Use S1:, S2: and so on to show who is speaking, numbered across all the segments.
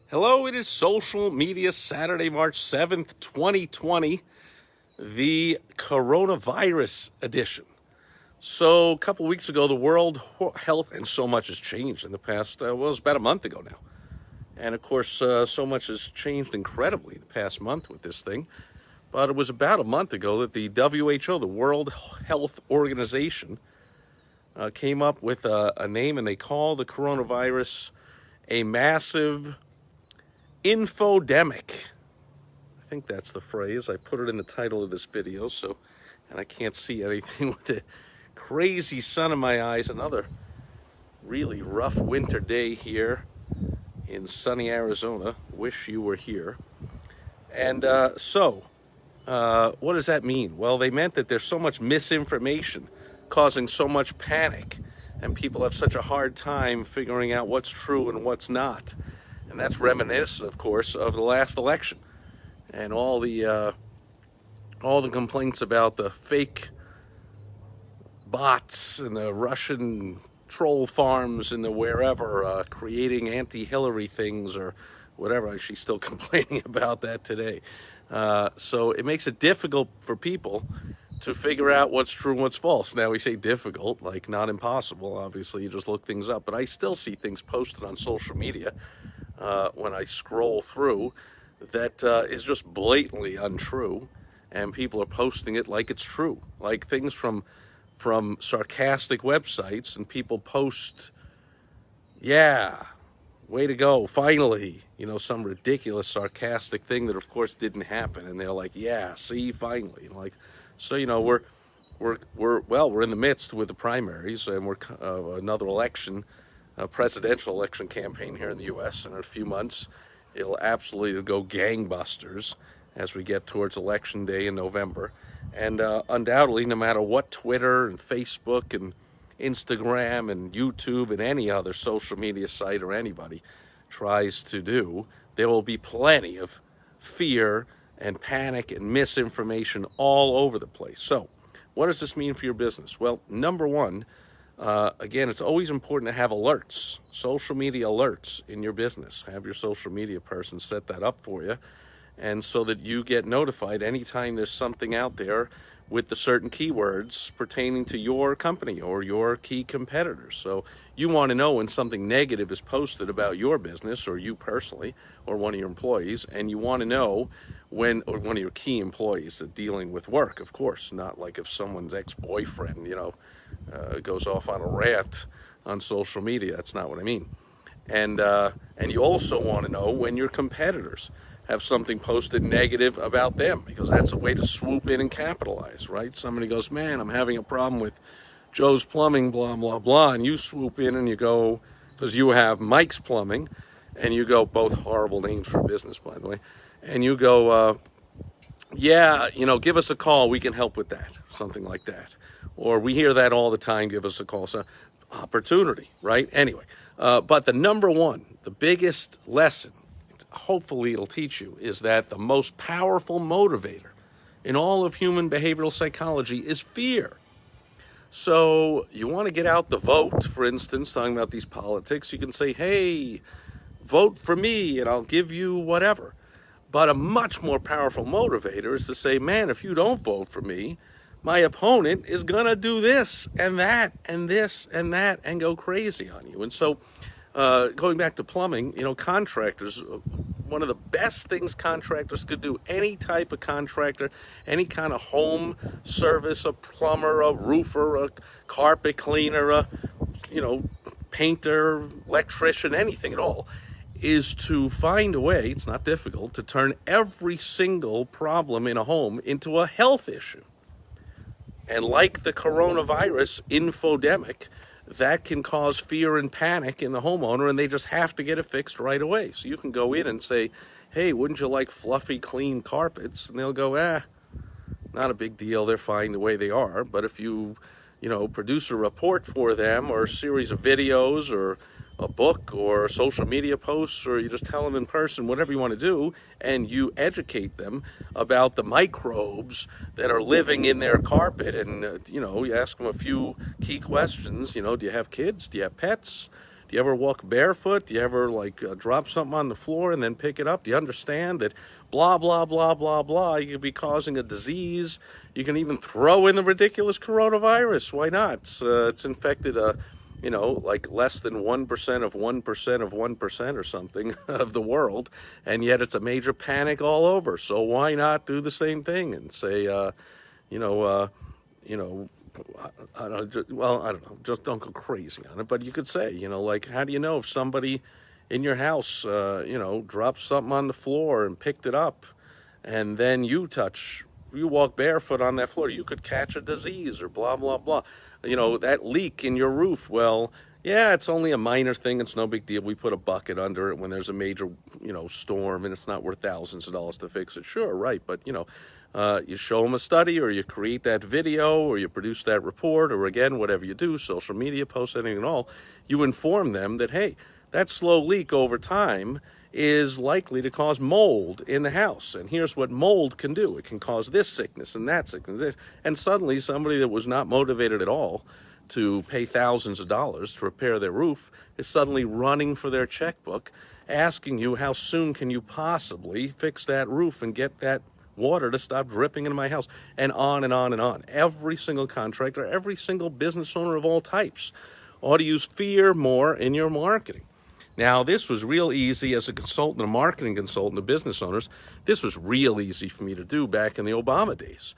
S1: Hello, it is Social Media Saturday, March 7th, 2020, the Coronavirus edition. So a couple weeks ago, the World Health, and so much has changed in the past, it was about a month ago now. And of course, so much has changed incredibly in the past month with this thing. But it was about a month ago that the WHO, the World Health Organization, came up with a name, and they call the coronavirus a massive infodemic. I think that's the phrase. I put it in the title of this video, and I can't see anything with the crazy sun in my eyes. Another really rough winter day here in sunny Arizona. Wish you were here. And what does that mean? Well, they meant that there's so much misinformation causing so much panic, and people have such a hard time figuring out what's true and what's not. And that's reminiscent, of course, of the last election and all the complaints about the fake bots and the Russian troll farms and the wherever creating anti-Hillary things or whatever. She's still complaining about that today. So it makes it difficult for people to figure out what's true and what's false. Now, we say difficult, like not impossible. Obviously, you just look things up. But I still see things posted on social media when I scroll through that is just blatantly untrue, and people are posting it like it's true, like things from sarcastic websites, and people post, yeah, way to go, finally, some ridiculous sarcastic thing that of course didn't happen, and they're like, yeah, see, finally, so we're in the midst with the primaries, and we're another election. A presidential election campaign here in the U.S. In a few months. It'll absolutely go gangbusters as we get towards Election Day in November. And undoubtedly, no matter what Twitter and Facebook and Instagram and YouTube and any other social media site or anybody tries to do, there will be plenty of fear and panic and misinformation all over the place. So, what does this mean for your business? Well, number one, again, it's always important to have alerts, social media alerts in your business. Have your social media person set that up for you, and so that you get notified anytime there's something out there with the certain keywords pertaining to your company or your key competitors. So you want to know when something negative is posted about your business or you personally or one of your employees, and you want to know when, or one of your key employees dealing with work, of course, not like if someone's ex-boyfriend, goes off on a rant on social media. That's not what I mean. And you also want to know when your competitors have something posted negative about them, because that's a way to swoop in and capitalize, right? Somebody goes, man, I'm having a problem with Joe's Plumbing, blah, blah, blah, and you swoop in and you go, because you have Mike's Plumbing, and you go, both horrible names for business, by the way, and you go, yeah, give us a call, we can help with that, something like that. Or we hear that all the time, give us a call. So, opportunity, right? Anyway, but the number one, the biggest lesson, hopefully it'll teach you, is that the most powerful motivator in all of human behavioral psychology is fear. So you want to get out the vote, for instance, talking about these politics, you can say, hey, vote for me and I'll give you whatever. But a much more powerful motivator is to say, man, if you don't vote for me, my opponent is going to do this and that and this and that and go crazy on you. And so going back to plumbing, contractors, one of the best things contractors could do, any type of contractor, any kind of home service, a plumber, a roofer, a carpet cleaner, a, painter, electrician, anything at all, is to find a way, it's not difficult, to turn every single problem in a home into a health issue. And like the coronavirus infodemic, that can cause fear and panic in the homeowner, and they just have to get it fixed right away. So you can go in and say, hey, wouldn't you like fluffy, clean carpets? And they'll go, not a big deal. They're fine the way they are. But if you, produce a report for them, or a series of videos, or a book, or social media posts, or you just tell them in person, whatever you want to do, and you educate them about the microbes that are living in their carpet, and you ask them a few key questions. Do you have kids? Do you have pets? Do you ever walk barefoot? Do you ever drop something on the floor and then pick it up? Do you understand that blah, blah, blah, blah, blah, you could be causing a disease? You can even throw in the ridiculous coronavirus. Why not? It's infected less than 1% of 1% of 1% or something of the world, and yet it's a major panic all over. So why not do the same thing and say, I don't know, just don't go crazy on it. But you could say, how do you know if somebody in your house, dropped something on the floor and picked it up, and then you walk barefoot on that floor, you could catch a disease or blah, blah, blah. That leak in your roof, well, yeah, it's only a minor thing. It's no big deal. We put a bucket under it when there's a major, storm, and it's not worth thousands of dollars to fix it. Sure, right. But, you show them a study, or you create that video, or you produce that report, or again, whatever you do, social media posts, anything at all, you inform them that, hey, that slow leak over time is likely to cause mold in the house. And here's what mold can do. It can cause this sickness and that sickness. This. And suddenly somebody that was not motivated at all to pay thousands of dollars to repair their roof is suddenly running for their checkbook, asking you, how soon can you possibly fix that roof and get that water to stop dripping into my house? And on and on and on. Every single contractor, every single business owner of all types ought to use fear more in your marketing. Now, this was real easy as a consultant, a marketing consultant to business owners. This was real easy for me to do back in the Obama days.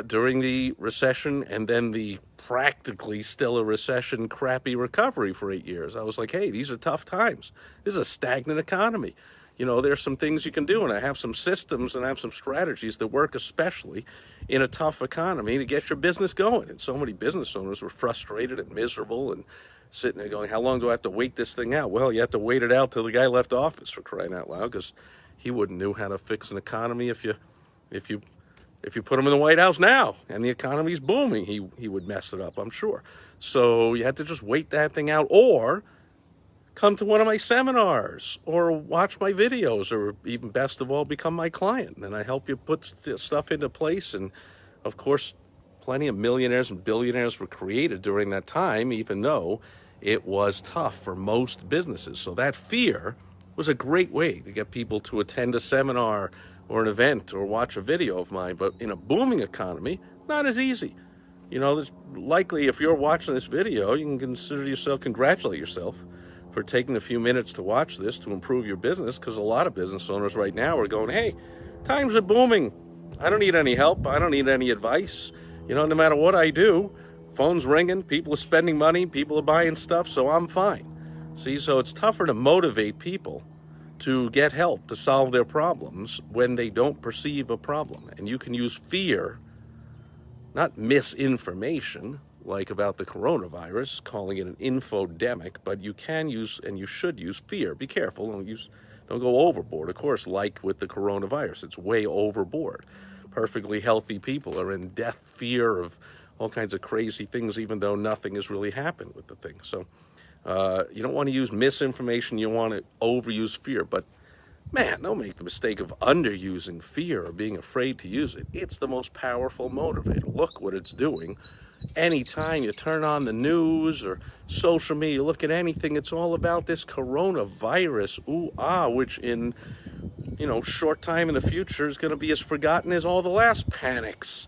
S1: During the recession and then the practically still a recession, crappy recovery for 8 years. I was like, hey, these are tough times. This is a stagnant economy. There's some things you can do, and I have some systems and I have some strategies that work especially in a tough economy to get your business going. And so many business owners were frustrated and miserable and sitting there going, how long do I have to wait this thing out? Well, you have to wait it out till the guy left office, for crying out loud, because he wouldn't know how to fix an economy if you put him in the White House now and the economy's booming, he would mess it up, I'm sure. So you had to just wait that thing out, or come to one of my seminars, or watch my videos, or even best of all, become my client. And I help you put stuff into place. And of course, plenty of millionaires and billionaires were created during that time, even though it was tough for most businesses. So that fear was a great way to get people to attend a seminar or an event or watch a video of mine. But in a booming economy, not as easy. There's likely, if you're watching this video, you can congratulate yourself for taking a few minutes to watch this to improve your business, because a lot of business owners right now are going, hey, times are booming. I don't need any help. I don't need any advice. No matter what I do, phone's ringing, people are spending money, people are buying stuff, so I'm fine. See, so it's tougher to motivate people to get help to solve their problems when they don't perceive a problem. And you can use fear, not misinformation, like about the coronavirus, calling it an infodemic, but you can use, and you should use, fear. Be careful, don't go overboard. Of course, like with the coronavirus, it's way overboard. Perfectly healthy people are in death fear of all kinds of crazy things, even though nothing has really happened with the thing. So you don't want to use misinformation. You want to overuse fear. But man, don't make the mistake of underusing fear or being afraid to use it. It's the most powerful motivator. Look what it's doing. Anytime you turn on the news or social media, look at anything, it's all about this coronavirus, which in short time in the future is going to be as forgotten as all the last panics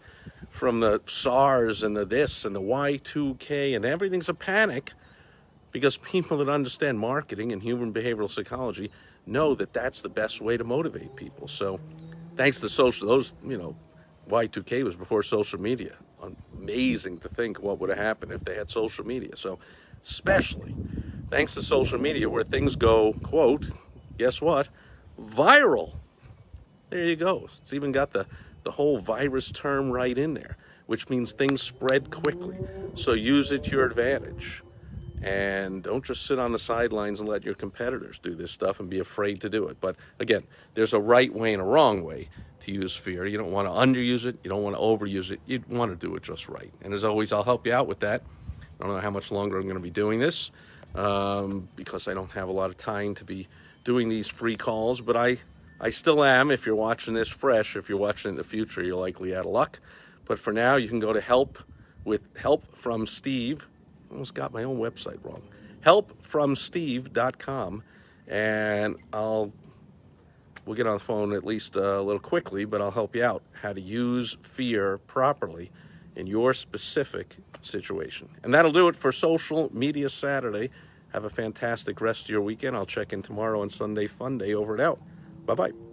S1: from the SARS and the this and the Y2K, and everything's a panic because people that understand marketing and human behavioral psychology know that that's the best way to motivate people. So thanks to those, Y2K was before social media. Amazing to think what would have happened if they had social media. So especially thanks to social media, where things go, quote, guess what? Viral. There you go. It's even got the whole virus term right in there, which means things spread quickly. So use it to your advantage. And don't just sit on the sidelines and let your competitors do this stuff and be afraid to do it. But again, there's a right way and a wrong way to use fear. You don't want to underuse it. You don't want to overuse it. You want to do it just right. And as always, I'll help you out with that. I don't know how much longer I'm going to be doing this because I don't have a lot of time to be doing these free calls, but I still am. If you're watching this fresh, if you're watching in the future, you're likely out of luck. But for now, you can go to help from Steve. I almost got my own website wrong. helpfromsteve.com, and we'll get on the phone at least a little quickly, but I'll help you out how to use fear properly in your specific situation. And that'll do it for Social Media Saturday. Have a fantastic rest of your weekend. I'll check in tomorrow on Sunday Fun Day. Over and out. Bye-bye.